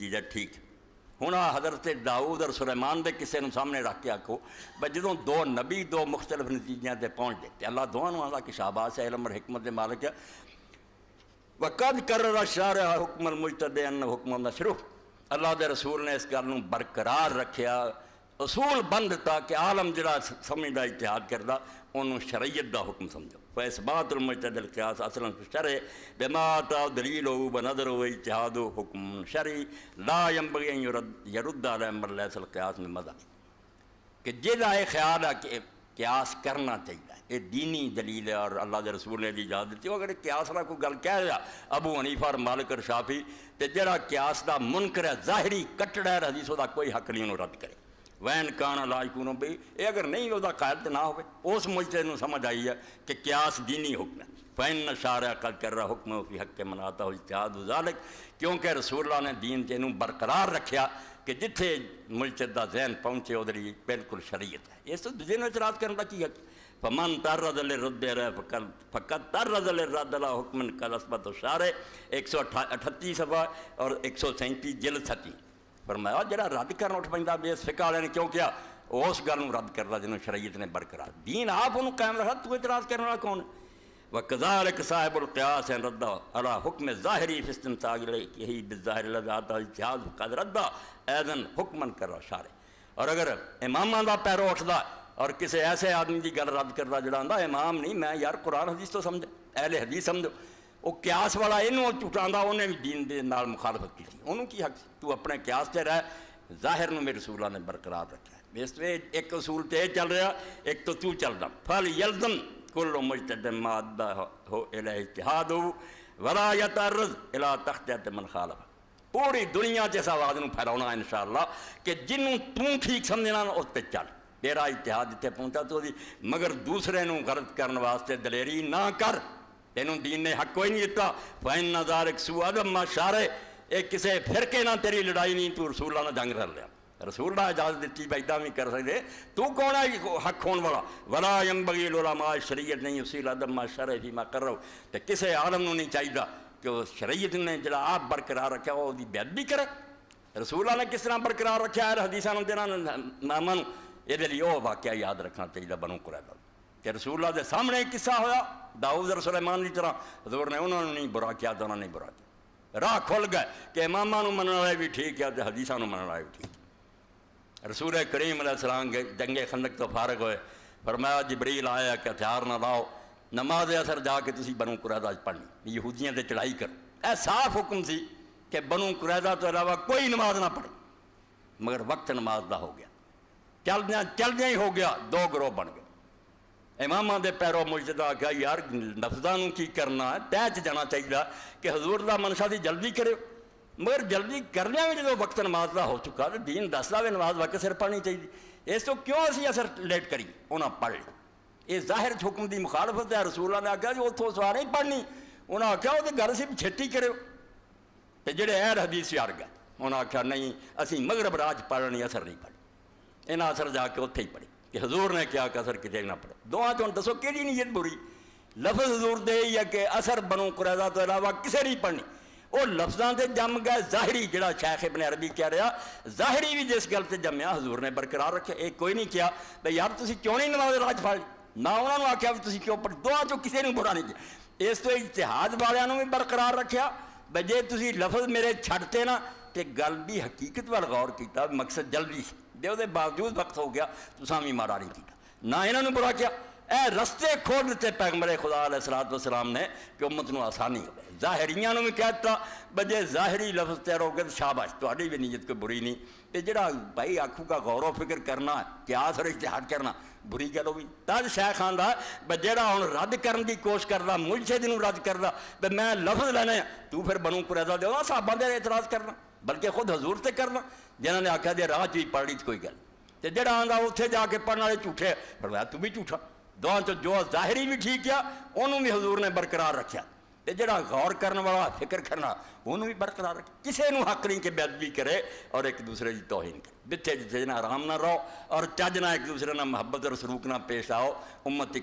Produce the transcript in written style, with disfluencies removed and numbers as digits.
نتیجہ ٹھیک ہوں حضرت داؤد اور سلیمان دے کسے نو سامنے رکھ کے آکھو بھائی جدوں دو نبی دو مختلف نتیجیاں تے پہنچ دیتے اللہ دونوں آندا کہ شاباش ہے علم اور حکمت دے مالک ہے وقد کرر الشارع حکم المجتہد ان حکم مشروع اللہ دے رسول نے اس گل نو برقرار رکھیا اصول بند تا کہ عالم جڑا سمجھدا اجتہاد کردا انہوں شریعت دا حکم سمجھو فاثبات المجتہد القیاس اصلا شرع بما تا دلیل و نظر و اجتہاد حکم شرعی لا ينبغي ان يرد على امر ليس القیاس میں مذہب کہ جہاں یہ خیال ہے کہ قیاس کرنا چاہیے یہ دینی دلیل ہے اور اللہ دے رسول نے اجازت دیتی اگر قیاس نہ کوئی گل کہہ رہا ابو حنیفہ اور مالک اور شافعی تے جڑا قیاس دا منکر ہے ظاہری کٹڑا ہے حدیث دا کوئی حق نہیں انہوں رد کرے وین کانا لا یکون بھی یہ اگر نہیں ہوتا قائل تو نہ ہوئے اس مجتہد نو سمجھ آئی ہے کہ قیاس دینی حکم ہے فإن شارع قد کر رہا حکم فی حق مناتا ہو اجتہاد ذالک کیونکہ رسول اللہ نے دین تے انہوں برقرار رکھیا کہ جتھے مجتہد دا ذہن پہنچے ادھر بالکل شریعت ہے اس تو دوسرے نو اعتراض کرنے کی حق فمن تعرض للرد فقط تعرض للرد لا حکم قد اثبت الشارع 138 صفحہ اور 137 جلد 37 فرمایا جڑا رد کرنا اٹھ پیندا بے اس فقہ والے نے کیوں کیا اس گل نو رد کردا جنوں شریعت نے برقرار دین آپ انہوں قائم رکھا تو اعتراض کرنے والا کون ہے وَكَذَلِكَ صاحب القیاس رد علی حکم ظاہری فی استنتاج یہی بالظاہر الذی آتا اجتہاد قد رد ایذن حکمن کر رہا شارع اور اگر اماماں دا پیرو اٹھدا اور کسی ایسے آدمی دی گل رد کردا جڑا آندا امام نہیں میں یار قرآن حدیث تو سمجھ اہل حدیث سمجھو وہ قیاس والا انہوں چٹاندا انہیں بھی دین دے نال مخالفت کی تھی انہوں کی حق تو اپنے قیاس تے رہ ظاہر نو میرے رسول اللہ نے برقرار رکھا ہے اس میں ایک اصول تے چل رہا ایک تو چل رہا فل یلزم کل مجتہد ما ادى ہو الی اجتہاد ولا یتعرض الی تخطیۃ من خالف پوری دنیا چ اس آواز نو پھیلاونا انشاءاللہ کہ جنوں تو ٹھیک سمجھنا اس تے چل تیرا اجتہاد جتھے پہنچا تو مگر دوسرے نو غلط کرنے واسطے دلیری نہ کر تینوں دین نے حق کوئی نہیں دیتا فإن ذلک سوء ادب ما شارع ایک کسے فرقے نہ تیری لڑائی نہیں تو رسول اللہ نے جنگ کر لیا رسول اللہ اجازت دیتی بھائی دا بھی کر سکتے تو کون ہے حق ہون والا ولا ينبغي العلماء شریعت نہیں اصول ادب ما شرع فيما قرروا تے کسے عالم نو نہیں چاہیے کہ وہ شریعت نے جڑا آپ برقرار رکھا وہ دی بیعت بھی کرے رسول اللہ نے کس طرح برقرار رکھا ہے حدیثاں نو دینا ناماں نو یہ لیے وہ واقعہ یاد رکھنا چاہیے بنو قریظہ کہ رسول اللہ دے سامنے ایک قصہ ہویا داؤد اور سلیمان کی طرح حضور نے انہوں نے نہیں برا کیا تو انہوں نے نہیں برا کیا راہ کھل گئے کہ اماماں نو منن والے بھی ٹھیک ہے حدیثاں نو منن والے بھی ٹھیک رسول کریم علیہ السلام جنگ خندق تو فارغ ہوئے فرمایا جبریل آیا کہ ہتھیار نہ لاؤ نماز اثر جا کے تسی بنو قریظہ پڑھنی یہودیاں تے چڑھائی کرو اے صاف حکم سی کہ بنو قریظہ تو علاوہ کوئی نماز نہ پڑھے مگر وقت نماز دا ہو گیا چل ہی ہو گیا دو گروہ بن گئے اماماں دے پیرو مجتہد آ گیا یار لفظاں نو کی کرنا ہے طے جانا چاہیے کہ حضور دا منشا دی جلدی کرے مگر جلدی کرنے میں جب وقت نماز دا ہو چکا تو دین دسدا بھی نماز وقت سر پڑھنی چاہیے اس تو کیوں اسی اثر لیٹ کریے انہاں پڑھ لی یہ ظاہر حکم دی مخالفت ہے رسول اللہ نے آخیا جی اتوں سوار نہیں پڑھنی انہاں آخیا وہ گھر سے چھٹی کرے تے جڑے اہل حدیث سے ہٹ گئے انہاں آخیا نہیں اسی مغرب راج پڑھنی اثر نہیں پڑھی انہاں اثر جا کے اتنے ہی پڑھی کہ حضور نے کیا کہ اثر کتے نہ پڑھے دعا تو دسو کیڑی نیت بری لفظ حضور دے یا کہ اثر بنو قریظہ تو علاوہ کسے نہیں پڑھنی وہ لفظاں تے جم گئے ظاہری جڑا شیخ ابن عربی کہہ رہا ظاہری بھی جس گل تے جمیا حضور نے برقرار رکھے ایک کوئی نہیں کیا بھئی یار تسی کیوں نہیں نماز راج پڑھ لی نہ انہوں نے آخیا بھی تسی کیوں پڑھ دعا چو کسی نے برا نہیں کیا اس تو اجتہاد والوں بھی برقرار رکھیا بھئی جے تسی لفظ میرے چھڑتے نا تے گل بھی حقیقت وال غور کیتا مقصد جلدی سی دے باوجود وقت ہو گیا تساں بھی مارا نہیں کیتا نہ انہوں نے برا کیا اے رستے کھول دیتے پیغمبر خدا علیہ السلام نے کہ امت نو آسانی ہو گئے ظاہریاں نو بھی کہتا بجے ظاہری لفظ تیرو گے شاباش تہاڈی بھی نیت کوئی بری نہیں تے جڑا بھائی آنکھوں کا غور و فکر کرنا قیاس اور اجتہاد کرنا بری گل ہوئی تج شیخ آندا جڑا ہن رد کرن دی کوشش کردا مجتہد نو رد کردا تے میں لفظ لینے تو پھر بنو قریظہ دے صحابہ دے اعتراض کرنا بلکہ خود حضور تے کرنا جنہاں نے آکھیا جے راہ چ پڑھ لی کوئی گل تے جڑا آندا اوتھے جا کے پڑھن والے جھوٹے فرمایا تو بھی جھوٹا دعا چ جو ظاہری بھی ٹھیک ہے انہوں بھی حضور نے برقرار رکھیا تے جڑا غور کرنے والا فکر کرنا انہوں بھی برقرار رکھے کسی نو حق نہیں کہ بے ادبی کرے اور ایک دوسرے کی توہین کرے جتھے جتھے نہ آرام نہ رہو اور چج نہ ایک دوسرے نہ محبت اور سلوک نہ پیش آؤ امت